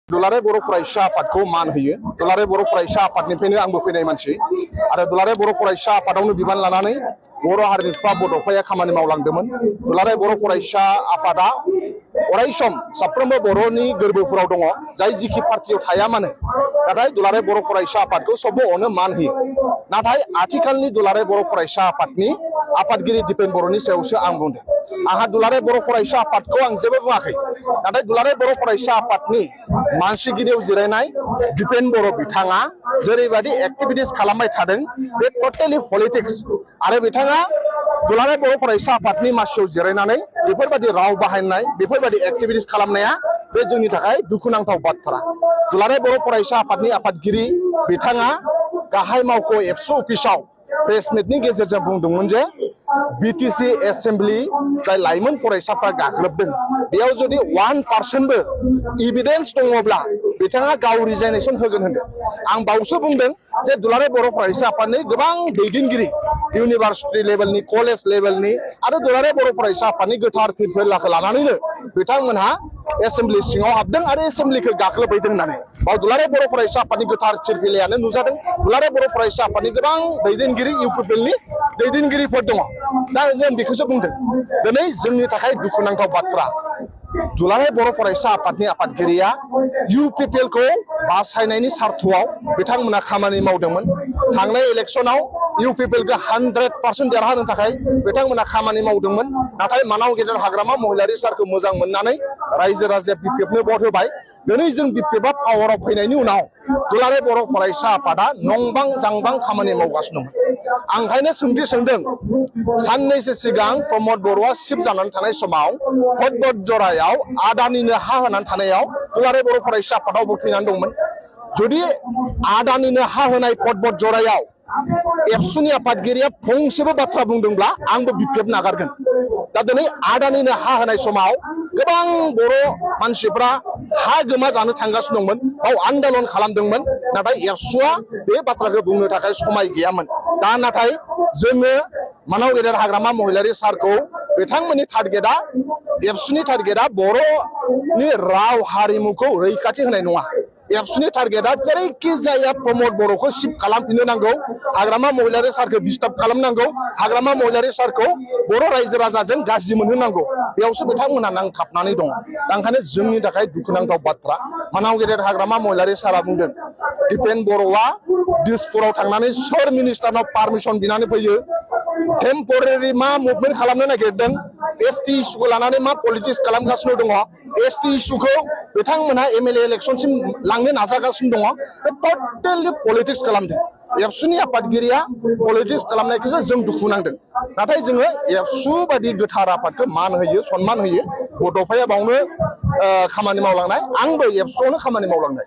दुलाराय बर' फरायसा आफादखौ मान होयो। दुलाराय बर' फरायसा आफादनिफ्रायनो आंबो फैनाय मानसि आरो दुलाराय बर' फरायसा आफादावनो बिबान लानानै बर' हारिमुफा बड'फाया खामानि मावलांदोंमोन। दुलाराय बर' फरायसा आफादा अरायसम साफ्रोमबो बर'नि गोरबोफोराव दङ, जाय जिखि पार्टियाव थाया मानो। नाथाय दुलाराय बर' फरायसा आफादखौ सबबो मान होयो। नाथाय आथिखालनि दुलाराय बर' फरायसा आफादनि आफादगिरि दिपेन बर'नि सायावसो आं बुंदों। आंहा दुलाराय बर' फरायसा आफादखौ आं जेबो बुङाखै। नाथाय दुलाराय बर' फरायसा आफादनि मानसिगिरियाव जिरायनाय दिपेन बर' बिथाङा जेरैबायदि एक्टिभिटिस खालामबाय थादों, बे टटेलि पलिटिक्स। आरो बिथाङा दुलाराय बर' फरायसा आफादनि मासियाव जिरायनानै बेफोरबायदि राव बाहायनाय, बेफोरबायदि एक्टिभिटिस खालामनाया बे जोंनि थाखाय दुखुनांथाव बाथ्रा। दुलाराय बर' फरायसा आफादनि आफादगिरि बिथाङा गाहाय मावख' एबसु अफिसाव प्रेस मिटनि गेजेरजों बुंदोंमोन जे बिटिसि एसेम्बलि जाय लाइमोन फरायसाफ्रा गाग्लोबदों, बेयाव जुदि 1% इभिडेन्स दङब्ला बिथाङा गाव रिजाइनेसन होगोन होनदों। आं बावसो बुंदों जे दुलाराय बर' फरायसा आफादनि गोबां दैदेनगिरि, इउनिभार्सिटि लेभेलनि, कलेज लेभेलनि आरो दुलाराय बर' फरायसा आफादनि गोथार फिरफिलाखौ लानानैनो बिथांमोनहा एसेम्बलि सिङाव हाबदों आरो एसेम्बलिखौ गाग्लोबहैदों होननानै। दुलाराय बर' फरायसा आफादनि गोथार फिरफिलायानो नुजादों। दुलाराय बर' फरायसा आफादनि गोबां दैदेनगिरि, इउपिपिएलनि दैदेनगिरिफोर दङ। दा जों बेखौसो बुंदों। दिनै जोंनि थाखाय दुखुनांथाव बाथ्रा, दुलाराय बर' फरायसा आफादनि आफादगिरिया इउपिपिएलखौ बासायनायनि सार्थआव बिथांमोना खामानि मावदोंमोन। थांनाय इलेक्सनाव इउपिपिएलखौ 100% देरहानो थाखाय बिथांमोना खामानि मावदोंमोन। नाथाय मानाव गेदेर हाग्रामा महिलारि सारखौ मोजां मोननानै रायजो राजाया बिपिएफनो भट होबाय। दिनै जों बिपिएफआ पावाराव फैनायनि उनाव दुलाराय बर' फरायसा आफादा नंबां जांबां खामानि मावगासिनो दं। आं ओंखायनो सोंथि सोंदों, साननैसो सिगां प्रमद बर'आ सिफ जानानै थानाय समाव भट जरायाव आदानिनो हा होनानै थानायाव दुलाराय बर' फरायसा आफादाव थैनानै दंमोन। जुदि आदानिनो हा होनाय भट जरायाव एबसुनि आफादगिरिया फंसेबो बाथ्रा बुंदोंब्ला आंबो बिपिएफ नागारगोन। दा दिनै आदानिनो हा होनाय समाव गोबां बर' मानसिफ्रा हा गोमा जानो थांगासिनो दंमोन, बाव आन्दलन खालामदोंमोन। नाथाय एबसुआ बे बाथ्राखौ बुंनो थाखाय समाय गैयामोन। दा नाथाय जोङो मानाव गेदेर हाग्रामा महिलारि सारखौ बिथांमोननि टारगेटआ, एबसुनि टारगेटआ बर'नि राव हारिमुखौ रैखाथि होनाय नङा। एबसुनि टारगेटआ जेरैखि जाया प्रमद बर'खौ सिफ खालामफिननो नांगौ, हाग्रामा महिलारि सारखौ डिस्टार्ब खालामनांगौ, हाग्रामा महिलारि सारखौ बर' रायजो राजाजों गाज्रि मोनहोनांगौ, बेयावसो बिथांमोना नांथाबनानै दङ। दा ओंखायनो जोंनि थाखाय दुखुनांथाव बाथ्रा। मानाव गेदेर हाग्रामा महिलारि सारा बुंदों दिपेन बर'आ दिसपुराव थांनानै सोर मिनिस्टारनाव पारमिसन बिनानै फैयो, टेम्परारि मा मुभमेन्ट खालामनो नागिरदों, एसटि इस्युखौ लानानै मा पलिटिक्स खालामगासिनो दङ, एसटि इस्युखौ बिथांमोनहा एमएलए इलेक्सनसिम लांनो नाजागासिनो दङ। बे टटेलि पलिटिक्स खालामदों। एबसुनि आफादगिरिया पलिटिक्स खालामनायखौसो जों दुखु नांदों। नाथाय जोङो एबसु बायदि गोथार आफादखौ मान होयो, सनमान होयो। बड'फाया बावनो खामानि मावलांनाय, आंबो एबसुआवनो खामानि मावलांनाय।